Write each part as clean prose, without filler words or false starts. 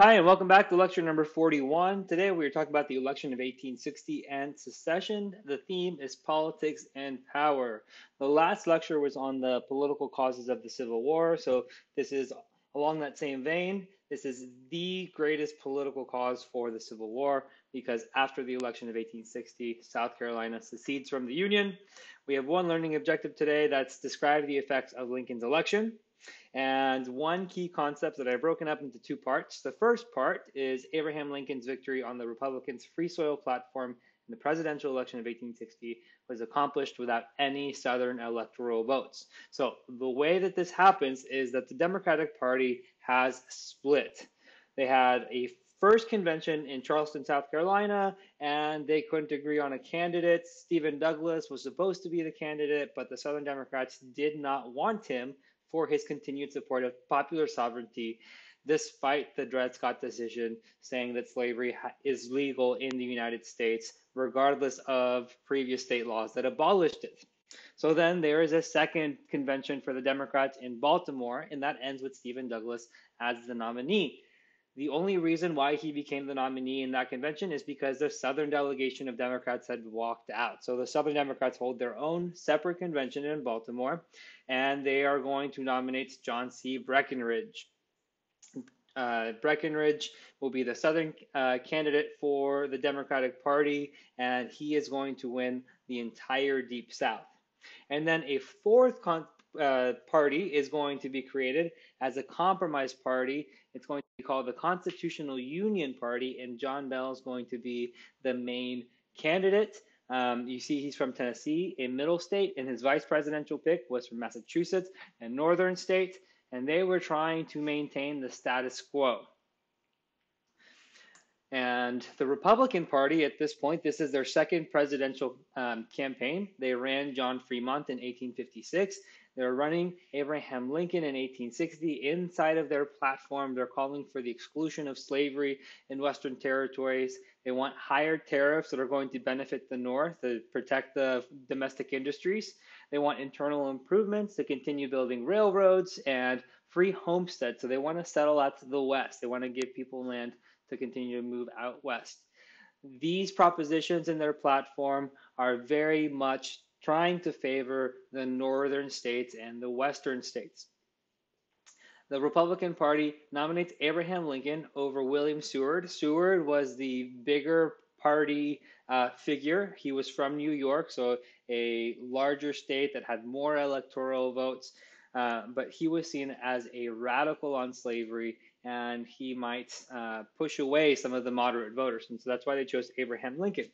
Hi, and welcome back to lecture number 41. Today we are talking about the election of 1860 and secession. The theme is politics and power. The last lecture was on the political causes of the Civil War, so this is along that same vein. This is the greatest political cause for the Civil War because after the election of 1860, South Carolina secedes from the Union. We have one learning objective today that's describe the effects of Lincoln's election. And one key concept that I've broken up into two parts. The first part is Abraham Lincoln's victory on the Republicans' Free Soil platform in the presidential election of 1860 was accomplished without any Southern electoral votes. So the way that this happens is that the Democratic Party has split. They had a first convention in Charleston, South Carolina, and they couldn't agree on a candidate. Stephen Douglas was supposed to be the candidate, but the Southern Democrats did not want him for his continued support of popular sovereignty, despite the Dred Scott decision saying that slavery is legal in the United States, regardless of previous state laws that abolished it. So then there is a second convention for the Democrats in Baltimore, and that ends with Stephen Douglas as the nominee. The only reason why he became the nominee in that convention is because the Southern delegation of Democrats had walked out. So the Southern Democrats hold their own separate convention in Baltimore, and they are going to nominate John C. Breckinridge. Breckinridge will be the Southern candidate for the Democratic Party, and he is going to win the entire Deep South. And then a fourth party is going to be created as a compromise party. It's going to be called the Constitutional Union Party, and John Bell is going to be the main candidate. You see he's from Tennessee, a middle state, and his vice presidential pick was from Massachusetts, a northern state, and they were trying to maintain the status quo. And the Republican Party at this point, this is their second presidential campaign. They ran John Fremont in 1856. They're running Abraham Lincoln in 1860. Inside of their platform, they're calling for the exclusion of slavery in Western territories. They want higher tariffs that are going to benefit the North to protect the domestic industries. They want internal improvements to continue building railroads and free homesteads. So they want to settle out to the West. They want to give people land to continue to move out west. These propositions in their platform are very much trying to favor the northern states and the western states. The Republican Party nominates Abraham Lincoln over William Seward. Seward was the bigger party figure. He was from New York, so a larger state that had more electoral votes, but he was seen as a radical on slavery, and he might push away some of the moderate voters. And so that's why they chose Abraham Lincoln.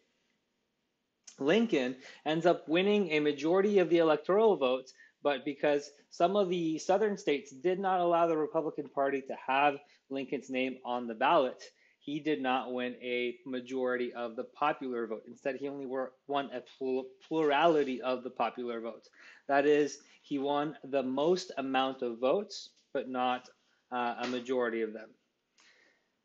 Lincoln ends up winning a majority of the electoral votes, but because some of the southern states did not allow the Republican Party to have Lincoln's name on the ballot, he did not win a majority of the popular vote. Instead, he only won a plurality of the popular votes. That is, he won the most amount of votes, but not a majority of them.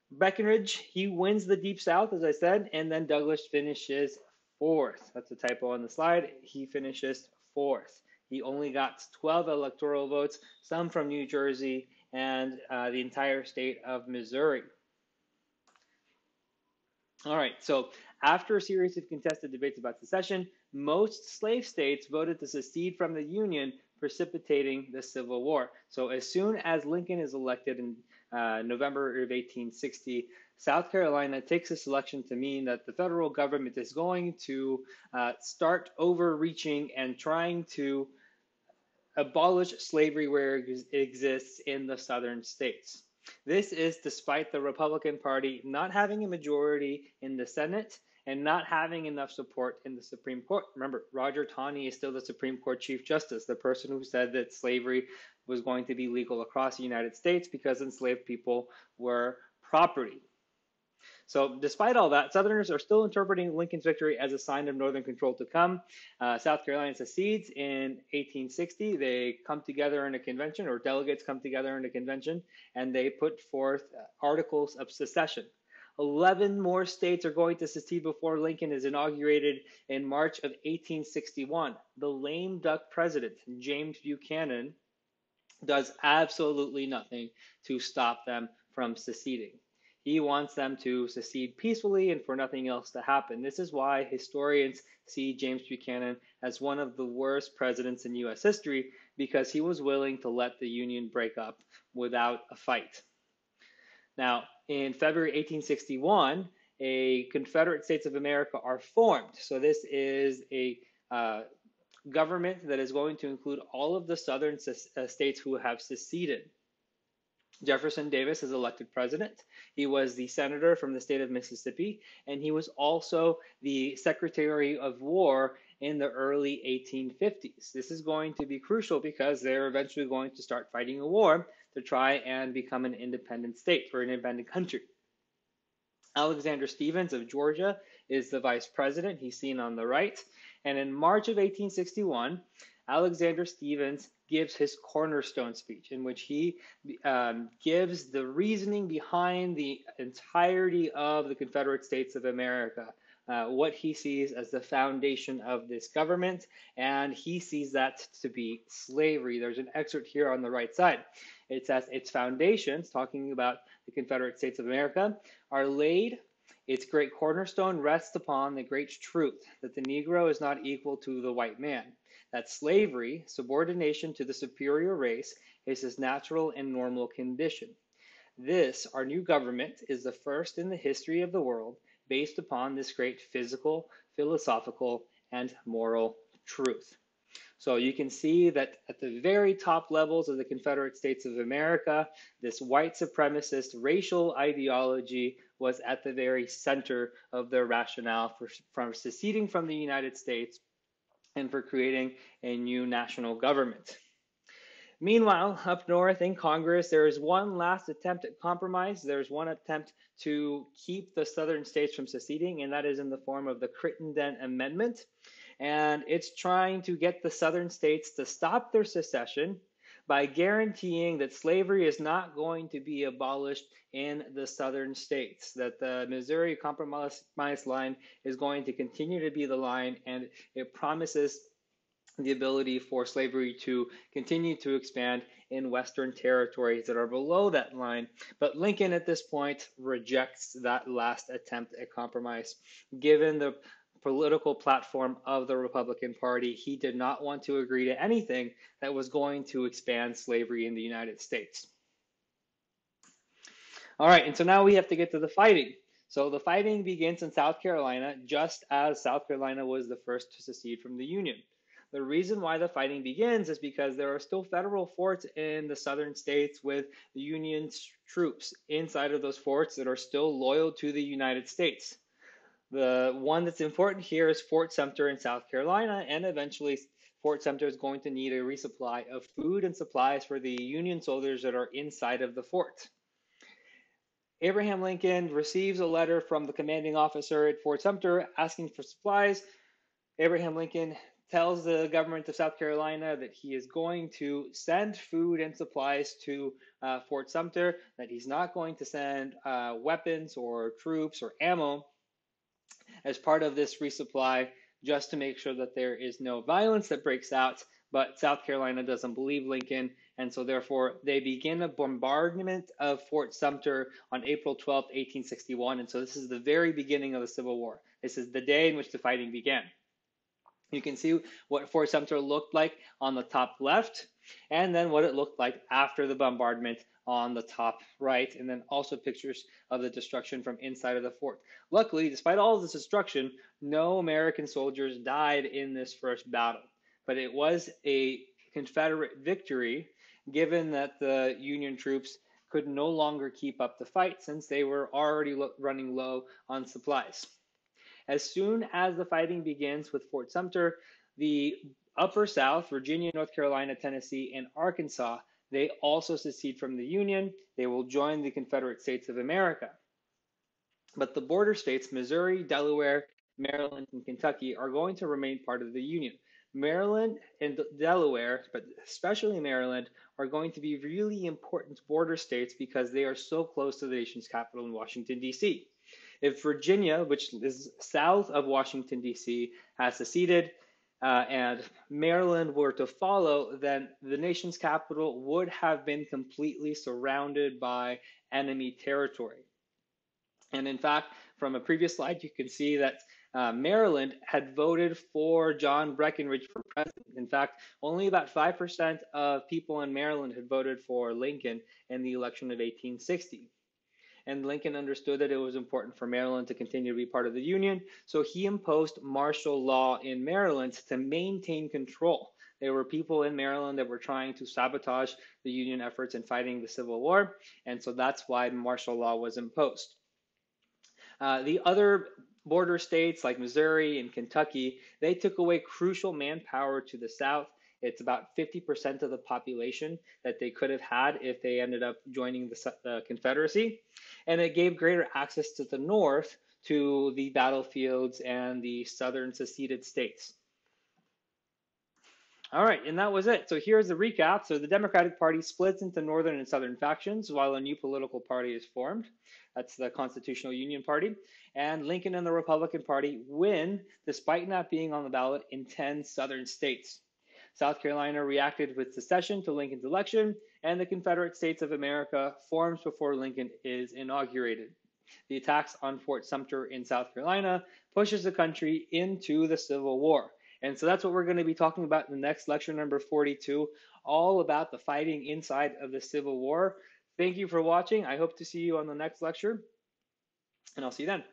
Breckinridge, he wins the Deep South, as I said, and then Douglas finishes fourth. That's a typo on the slide. He finishes fourth. He only got 12 electoral votes, some from New Jersey and the entire state of Missouri. All right, so after a series of contested debates about secession, most slave states voted to secede from the Union, precipitating the Civil War. So as soon as Lincoln is elected in November of 1860, South Carolina takes this election to mean that the federal government is going to start overreaching and trying to abolish slavery where it exists in the southern states. This is despite the Republican Party not having a majority in the Senate and not having enough support in the Supreme Court. Remember, Roger Taney is still the Supreme Court Chief Justice, the person who said that slavery was going to be legal across the United States because enslaved people were property. So despite all that, Southerners are still interpreting Lincoln's victory as a sign of Northern control to come. South Carolina secedes in 1860. They come together in a convention, or delegates come together in a convention, and they put forth articles of secession. 11 more states are going to secede before Lincoln is inaugurated in March of 1861. The lame duck president, James Buchanan, does absolutely nothing to stop them from seceding. He wants them to secede peacefully and for nothing else to happen. This is why historians see James Buchanan as one of the worst presidents in U.S. history, because he was willing to let the Union break up without a fight. Now, in February 1861, a Confederate States of America are formed. So this is a government that is going to include all of the southern states who have seceded. Jefferson Davis is elected president. He was the senator from the state of Mississippi, and he was also the Secretary of War in the early 1850s. This is going to be crucial because they're eventually going to start fighting a war to try and become an independent state or an independent country. Alexander Stephens of Georgia is the vice president. He's seen on the right. And in March of 1861, Alexander Stephens gives his cornerstone speech, in which he gives the reasoning behind the entirety of the Confederate States of America, what he sees as the foundation of this government, and he sees that to be slavery. There's an excerpt here on the right side. It says, its foundations, talking about the Confederate States of America, are laid. Its great cornerstone rests upon the great truth that the Negro is not equal to the white man, that slavery, subordination to the superior race, is his natural and normal condition. This, our new government, is the first in the history of the world based upon this great physical, philosophical, and moral truth. So you can see that at the very top levels of the Confederate States of America, this white supremacist racial ideology was at the very center of their rationale for seceding from the United States and for creating a new national government. Meanwhile, up north in Congress, there is one last attempt at compromise. There's one attempt to keep the southern states from seceding, and that is in the form of the Crittenden Amendment. And it's trying to get the southern states to stop their secession by guaranteeing that slavery is not going to be abolished in the southern states, that the Missouri Compromise line is going to continue to be the line, and it promises the ability for slavery to continue to expand in Western territories that are below that line. But Lincoln at this point rejects that last attempt at compromise. Given the political platform of the Republican Party, he did not want to agree to anything that was going to expand slavery in the United States. All right, and so now we have to get to the fighting. So the fighting begins in South Carolina, just as South Carolina was the first to secede from the Union. The reason why the fighting begins is because there are still federal forts in the southern states with the Union troops inside of those forts that are still loyal to the United States. The one that's important here is Fort Sumter in South Carolina, and eventually Fort Sumter is going to need a resupply of food and supplies for the Union soldiers that are inside of the fort. Abraham Lincoln receives a letter from the commanding officer at Fort Sumter asking for supplies. Abraham Lincoln tells the government of South Carolina that he is going to send food and supplies to Fort Sumter, that he's not going to send weapons or troops or ammo as part of this resupply, just to make sure that there is no violence that breaks out. But South Carolina doesn't believe Lincoln, and so therefore they begin a bombardment of Fort Sumter on April 12, 1861. And so this is the very beginning of the Civil War. This is the day in which the fighting began. You can see what Fort Sumter looked like on the top left, and then what it looked like after the bombardment on the top right, and then also pictures of the destruction from inside of the fort. Luckily, despite all of this destruction, no American soldiers died in this first battle, but it was a Confederate victory, given that the Union troops could no longer keep up the fight since they were already running low on supplies. As soon as the fighting begins with Fort Sumter, the Upper South, Virginia, North Carolina, Tennessee, and Arkansas, they also secede from the Union. They will join the Confederate States of America. But the border states, Missouri, Delaware, Maryland, and Kentucky, are going to remain part of the Union. Maryland and Delaware, but especially Maryland, are going to be really important border states because they are so close to the nation's capital in Washington, D.C. If Virginia, which is south of Washington, D.C., has seceded and Maryland were to follow, then the nation's capital would have been completely surrounded by enemy territory. And in fact, from a previous slide, you can see that Maryland had voted for John Breckinridge for president. In fact, only about 5% of people in Maryland had voted for Lincoln in the election of 1860. And Lincoln understood that it was important for Maryland to continue to be part of the Union, so he imposed martial law in Maryland to maintain control. There were people in Maryland that were trying to sabotage the Union efforts in fighting the Civil War, and so that's why martial law was imposed. The other border states like Missouri and Kentucky, they took away crucial manpower to the South. It's about 50% of the population that they could have had if they ended up joining the Confederacy. And it gave greater access to the North to the battlefields and the southern seceded states. All right, and that was it. So here's the recap. So the Democratic Party splits into northern and southern factions while a new political party is formed. That's the Constitutional Union Party. And Lincoln and the Republican Party win despite not being on the ballot in 10 southern states. South Carolina reacted with secession to Lincoln's election, and the Confederate States of America forms before Lincoln is inaugurated. The attacks on Fort Sumter in South Carolina pushes the country into the Civil War. And so that's what we're going to be talking about in the next lecture, number 42, all about the fighting inside of the Civil War. Thank you for watching. I hope to see you on the next lecture, and I'll see you then.